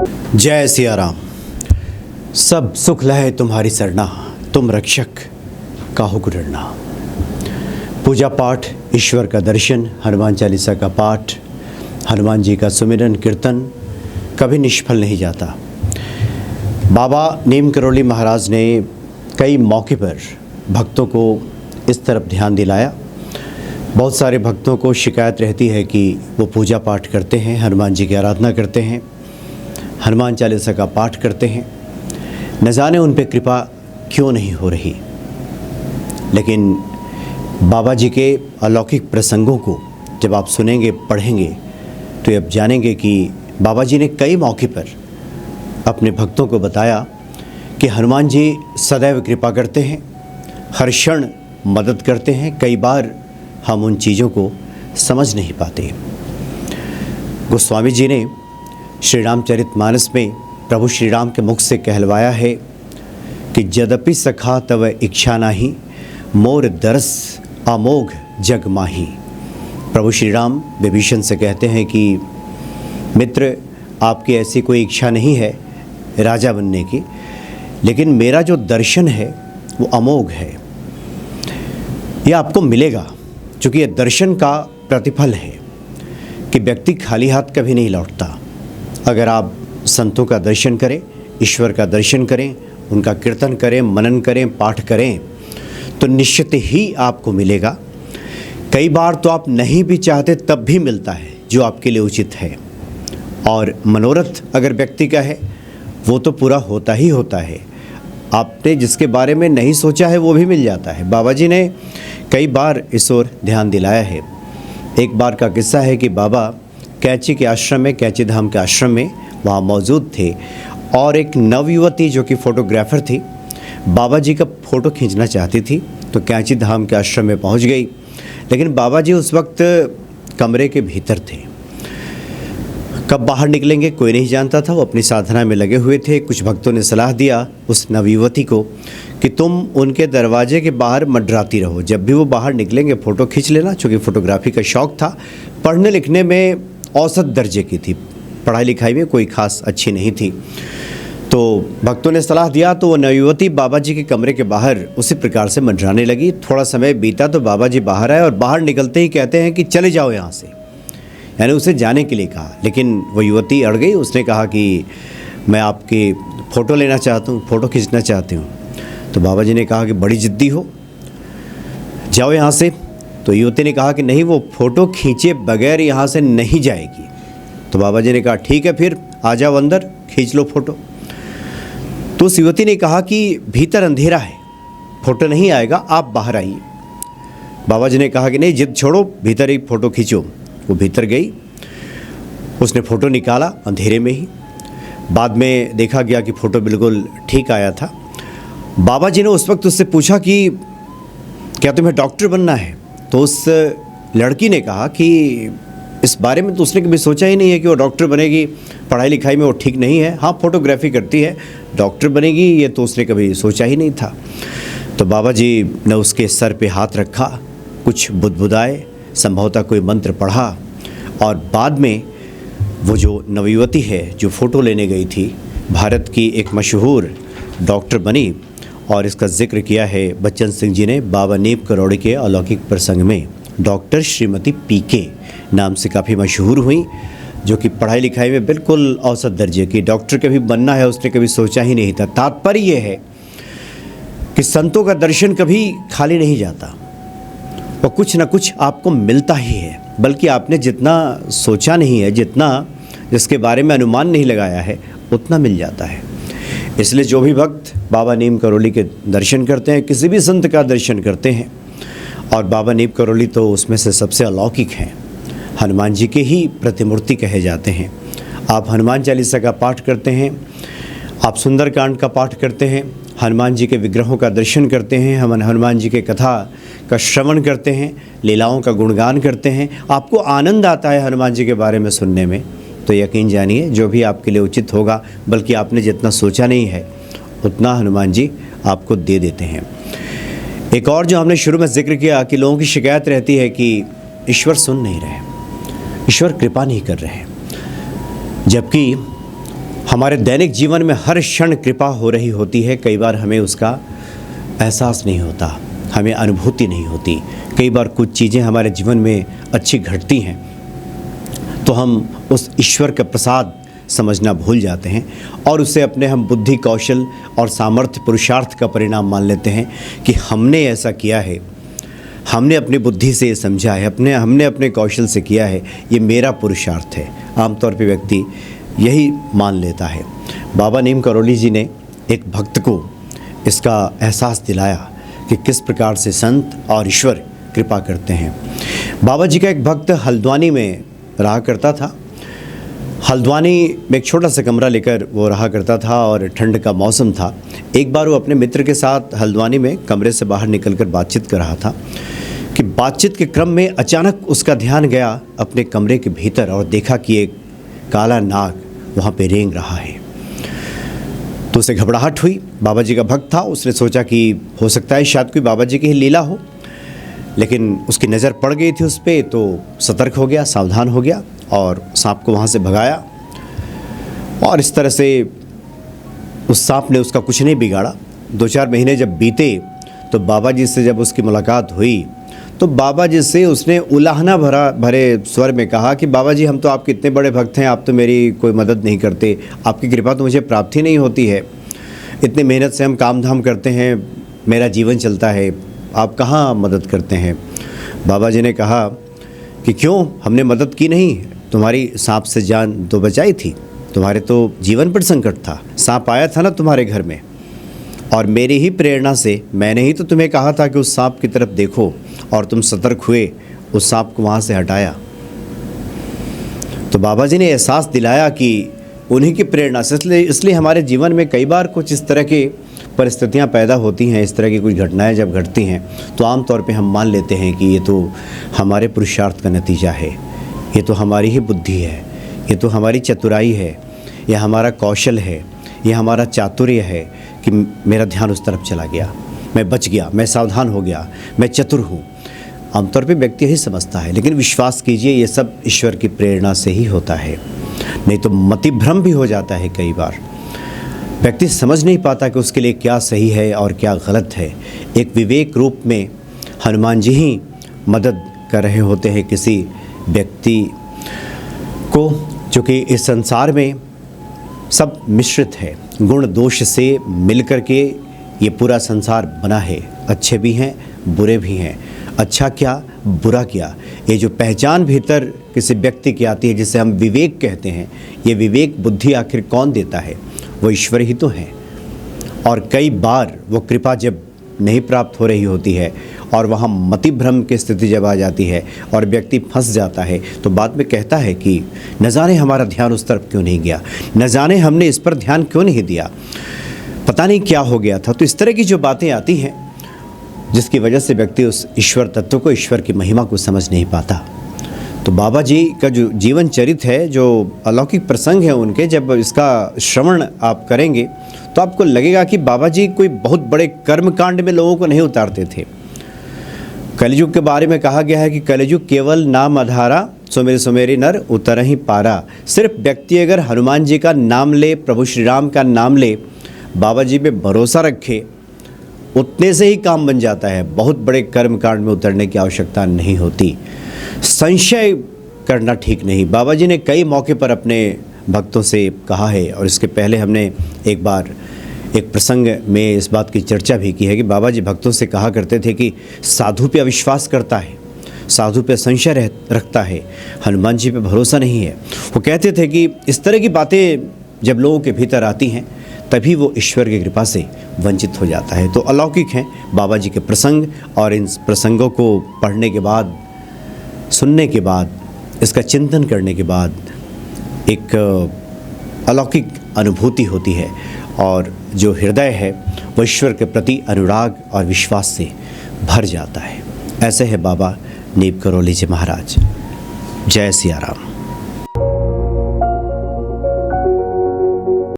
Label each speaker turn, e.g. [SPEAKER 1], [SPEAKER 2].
[SPEAKER 1] जय सिया राम। सब सुख लहे तुम्हारी सरना, तुम रक्षक काहू को डरना। पूजा पाठ, ईश्वर का दर्शन, हनुमान चालीसा का पाठ, हनुमान जी का सुमिरन कीर्तन कभी निष्फल नहीं जाता। बाबा नीम करोली महाराज ने कई मौके पर भक्तों को इस तरफ ध्यान दिलाया। बहुत सारे भक्तों को शिकायत रहती है कि वो पूजा पाठ करते हैं, हनुमान जी की आराधना करते हैं, हनुमान चालीसा का पाठ करते हैं, न जाने उन पे कृपा क्यों नहीं हो रही। लेकिन बाबा जी के अलौकिक प्रसंगों को जब आप सुनेंगे, पढ़ेंगे, तो अब जानेंगे कि बाबा जी ने कई मौके पर अपने भक्तों को बताया कि हनुमान जी सदैव कृपा करते हैं, हर क्षण मदद करते हैं। कई बार हम उन चीज़ों को समझ नहीं पाते। गोस्वामी जी ने श्री रामचरितमानस में प्रभु श्री राम के मुख से कहलवाया है कि यद्यपि सखा तव इच्छा नाही, मोर दरस अमोघ जग माही। प्रभु श्री राम विभीषण से कहते हैं कि मित्र, आपकी ऐसी कोई इच्छा नहीं है राजा बनने की, लेकिन मेरा जो दर्शन है वो अमोघ है, ये आपको मिलेगा। चूँकि ये दर्शन का प्रतिफल है कि व्यक्ति खाली हाथ कभी नहीं लौटता। अगर आप संतों का दर्शन करें, ईश्वर का दर्शन करें, उनका कीर्तन करें, मनन करें, पाठ करें, तो निश्चित ही आपको मिलेगा। कई बार तो आप नहीं भी चाहते तब भी मिलता है जो आपके लिए उचित है। और मनोरथ अगर व्यक्ति का है वो तो पूरा होता ही होता है। आपने जिसके बारे में नहीं सोचा है वो भी मिल जाता है। बाबा जी ने कई बार इस ओर ध्यान दिलाया है। एक बार का किस्सा है कि बाबा कैंची के आश्रम में, कैंची धाम के आश्रम में वहाँ मौजूद थे और एक नवयुवती जो कि फ़ोटोग्राफ़र थी, बाबा जी का फ़ोटो खींचना चाहती थी, तो कैंची धाम के आश्रम में पहुँच गई। लेकिन बाबा जी उस वक्त कमरे के भीतर थे। कब बाहर निकलेंगे कोई नहीं जानता था। वो अपनी साधना में लगे हुए थे। कुछ भक्तों ने सलाह दिया उस नवयुवती को कि तुम उनके दरवाजे के बाहर मंडराती रहो, जब भी वो बाहर निकलेंगे फ़ोटो खींच लेना। चूँकि फ़ोटोग्राफी का शौक़ था, पढ़ने लिखने में औसत दर्जे की थी, पढ़ाई लिखाई में कोई ख़ास अच्छी नहीं थी। तो भक्तों ने सलाह दिया तो वो नवयुवती बाबा जी के कमरे के बाहर उसी प्रकार से मंडराने लगी। थोड़ा समय बीता तो बाबा जी बाहर आए और बाहर निकलते ही कहते हैं कि चले जाओ यहाँ से, यानी उसे जाने के लिए कहा। लेकिन वो युवती अड़ गई। उसने कहा कि मैं आपकी फ़ोटो लेना चाहता हूँ, फ़ोटो खींचना चाहती हूँ। तो बाबा जी ने कहा कि बड़ी ज़िद्दी हो, जाओ यहाँ से। तो युवती ने कहा कि नहीं, वो फ़ोटो खींचे बगैर यहाँ से नहीं जाएगी। तो बाबा जी ने कहा ठीक है, फिर आ जाओ अंदर, खींच लो फ़ोटो। तो उस युवती ने कहा कि भीतर अंधेरा है, फ़ोटो नहीं आएगा, आप बाहर आइए। बाबा जी ने कहा कि नहीं, जिद छोड़ो, भीतर ही फ़ोटो खींचो। वो भीतर गई, उसने फ़ोटो निकाला अंधेरे में ही। बाद में देखा गया कि फ़ोटो बिल्कुल ठीक आया था। बाबा जी ने उस वक्त उससे पूछा कि क्या तुम्हें डॉक्टर बनना है? तो उस लड़की ने कहा कि इस बारे में तो उसने कभी सोचा ही नहीं है कि वो डॉक्टर बनेगी, पढ़ाई लिखाई में वो ठीक नहीं है। हाँ, फोटोग्राफी करती है, डॉक्टर बनेगी ये तो उसने कभी सोचा ही नहीं था। तो बाबा जी ने उसके सर पे हाथ रखा, कुछ बुदबुदाए, संभवतः कोई मंत्र पढ़ा और बाद में वो जो नवयुवती है जो फ़ोटो लेने गई थी, भारत की एक मशहूर डॉक्टर बनी। और इसका जिक्र किया है बच्चन सिंह जी ने बाबा नीम करोड़ी के अलौकिक प्रसंग में। डॉक्टर श्रीमती पीके नाम से काफ़ी मशहूर हुई, जो कि पढ़ाई लिखाई में बिल्कुल औसत दर्जे की। डॉक्टर कभी बनना है उसने कभी सोचा ही नहीं था। तात्पर्य ये है कि संतों का दर्शन कभी खाली नहीं जाता, और कुछ ना कुछ आपको मिलता ही है। बल्कि आपने जितना सोचा नहीं है, जितना जिसके बारे में अनुमान नहीं लगाया है, उतना मिल जाता है। इसलिए जो भी भक्त बाबा नीम करोली के दर्शन करते हैं, किसी भी संत का दर्शन करते हैं, और बाबा नीम करोली तो उसमें से सबसे अलौकिक हैं, हनुमान जी के ही प्रतिमूर्ति कहे जाते हैं। आप हनुमान चालीसा का पाठ करते हैं, आप सुंदरकांड का पाठ करते हैं, हनुमान जी के विग्रहों का दर्शन करते हैं, हम हनुमान जी के कथा का श्रवण करते हैं, लीलाओं का गुणगान करते हैं, आपको आनंद आता है हनुमान जी के बारे में सुनने में, तो यकीन जानिए जो भी आपके लिए उचित होगा, बल्कि आपने जितना सोचा नहीं है उतना हनुमान जी आपको दे देते हैं। एक और जो हमने शुरू में जिक्र किया कि लोगों की शिकायत रहती है कि ईश्वर सुन नहीं रहे, ईश्वर कृपा नहीं कर रहे, जबकि हमारे दैनिक जीवन में हर क्षण कृपा हो रही होती है। कई बार हमें उसका एहसास नहीं होता, हमें अनुभूति नहीं होती। कई बार कुछ चीज़ें हमारे जीवन में अच्छी घटती हैं तो हम उस ईश्वर का प्रसाद समझना भूल जाते हैं और उसे अपने हम बुद्धि, कौशल और सामर्थ्य, पुरुषार्थ का परिणाम मान लेते हैं कि हमने ऐसा किया है, हमने अपनी बुद्धि से ये समझा है, हमने अपने कौशल से किया है, ये मेरा पुरुषार्थ है। आमतौर पे व्यक्ति यही मान लेता है। बाबा नीम करौली जी ने एक भक्त को इसका एहसास दिलाया कि किस प्रकार से संत और ईश्वर कृपा करते हैं। बाबा जी का एक भक्त हल्द्वानी में रहा करता था। हल्द्वानी में एक छोटा सा कमरा लेकर वो रहा करता था और ठंड का मौसम था। एक बार वो अपने मित्र के साथ हल्द्वानी में कमरे से बाहर निकलकर बातचीत कर रहा था कि बातचीत के क्रम में अचानक उसका ध्यान गया अपने कमरे के भीतर और देखा कि एक काला नाग वहाँ पे रेंग रहा है। तो उसे घबराहट हुई। बाबा जी का भक्त था, उसने सोचा कि हो सकता है शायद कोई बाबा जी की ही लीला हो, लेकिन उसकी नज़र पड़ गई थी उस पर, तो सतर्क हो गया, सावधान हो गया और सांप को वहाँ से भगाया। और इस तरह से उस सांप ने उसका कुछ नहीं बिगाड़ा। 2-4 महीने जब बीते तो बाबा जी से जब उसकी मुलाकात हुई तो बाबा जी से उसने उलाहना भरे स्वर में कहा कि बाबा जी, हम तो आपके इतने बड़े भक्त हैं, आप तो मेरी कोई मदद नहीं करते, आपकी कृपा तो मुझे प्राप्त ही नहीं होती है, इतने मेहनत से हम काम धाम करते हैं, मेरा जीवन चलता है, आप कहाँ मदद करते हैं। बाबा जी ने कहा कि क्यों, हमने मदद की नहीं, तुम्हारी सांप से जान तो बचाई थी, तुम्हारे तो जीवन पर संकट था, सांप आया था ना तुम्हारे घर में, और मेरी ही प्रेरणा से मैंने ही तो तुम्हें कहा था कि उस सांप की तरफ देखो और तुम सतर्क हुए, उस सांप को वहाँ से हटाया। तो बाबा जी ने एहसास दिलाया कि उन्हीं की प्रेरणा से, इसलिए हमारे जीवन में कई बार कुछ इस तरह की परिस्थितियाँ पैदा होती हैं, इस तरह की कुछ घटनाएं जब घटती हैं तो आमतौर पे हम मान लेते हैं कि ये तो हमारे पुरुषार्थ का नतीजा है, ये तो हमारी ही बुद्धि है, ये तो हमारी चतुराई है, यह हमारा कौशल है, यह हमारा चातुर्य है कि मेरा ध्यान उस तरफ चला गया, मैं बच गया, मैं सावधान हो गया, मैं चतुर हूँ। आमतौर पे व्यक्ति यही समझता है, लेकिन विश्वास कीजिए ये सब ईश्वर की प्रेरणा से ही होता है। नहीं तो मतिभ्रम भी हो जाता है। कई बार व्यक्ति समझ नहीं पाता कि उसके लिए क्या सही है और क्या गलत है। एक विवेक रूप में हनुमान जी ही मदद कर रहे होते हैं किसी व्यक्ति को, जो कि इस संसार में सब मिश्रित है, गुण दोष से मिलकर के ये पूरा संसार बना है। अच्छे भी हैं, बुरे भी हैं, अच्छा क्या बुरा क्या, ये जो पहचान भीतर किसी व्यक्ति की आती है जिसे हम विवेक कहते हैं, ये विवेक बुद्धि आखिर कौन देता है, वो ईश्वर ही तो है। और कई बार वो कृपा जब नहीं प्राप्त हो रही होती है और वहाँ मतिभ्रम की स्थिति जब आ जाती है और व्यक्ति फंस जाता है तो बाद में कहता है कि न जाने हमारा ध्यान उस तरफ क्यों नहीं गया, न जाने हमने इस पर ध्यान क्यों नहीं दिया, पता नहीं क्या हो गया था। तो इस तरह की जो बातें आती हैं जिसकी वजह से व्यक्ति उस ईश्वर तत्व को, ईश्वर की महिमा को समझ नहीं पाता। तो बाबा जी का जो जीवन चरित्र है, जो अलौकिक प्रसंग है उनके, जब इसका श्रवण आप करेंगे तो आपको लगेगा कि बाबा जी कोई बहुत बड़े कर्मकांड में लोगों को नहीं उतारते थे। कलयुग के बारे में कहा गया है कि कलयुग केवल नाम आधारा, सुमेर सुमेरी नर उतर ही पारा। सिर्फ व्यक्ति अगर हनुमान जी का नाम ले, प्रभु श्री राम का नाम ले, बाबा जी पे भरोसा रखे, उतने से ही काम बन जाता है। बहुत बड़े कर्मकांड में उतरने की आवश्यकता नहीं होती। संशय करना ठीक नहीं। बाबा जी ने कई मौके पर अपने भक्तों से कहा है, और इसके पहले हमने एक बार एक प्रसंग में इस बात की चर्चा भी की है कि बाबा जी भक्तों से कहा करते थे कि साधु पे अविश्वास करता है, साधु पे संशय रखता है, हनुमान जी पे भरोसा नहीं है। वो कहते थे कि इस तरह की बातें जब लोगों के भीतर आती हैं तभी वो ईश्वर की कृपा से वंचित हो जाता है। तो अलौकिक हैं बाबा जी के प्रसंग, और इन प्रसंगों को पढ़ने के बाद, सुनने के बाद, इसका चिंतन करने के बाद एक अलौकिक अनुभूति होती है, और जो हृदय है वो ईश्वर के प्रति अनुराग और विश्वास से भर जाता है। ऐसे है बाबा नीम करौली जी महाराज। जय सिया राम।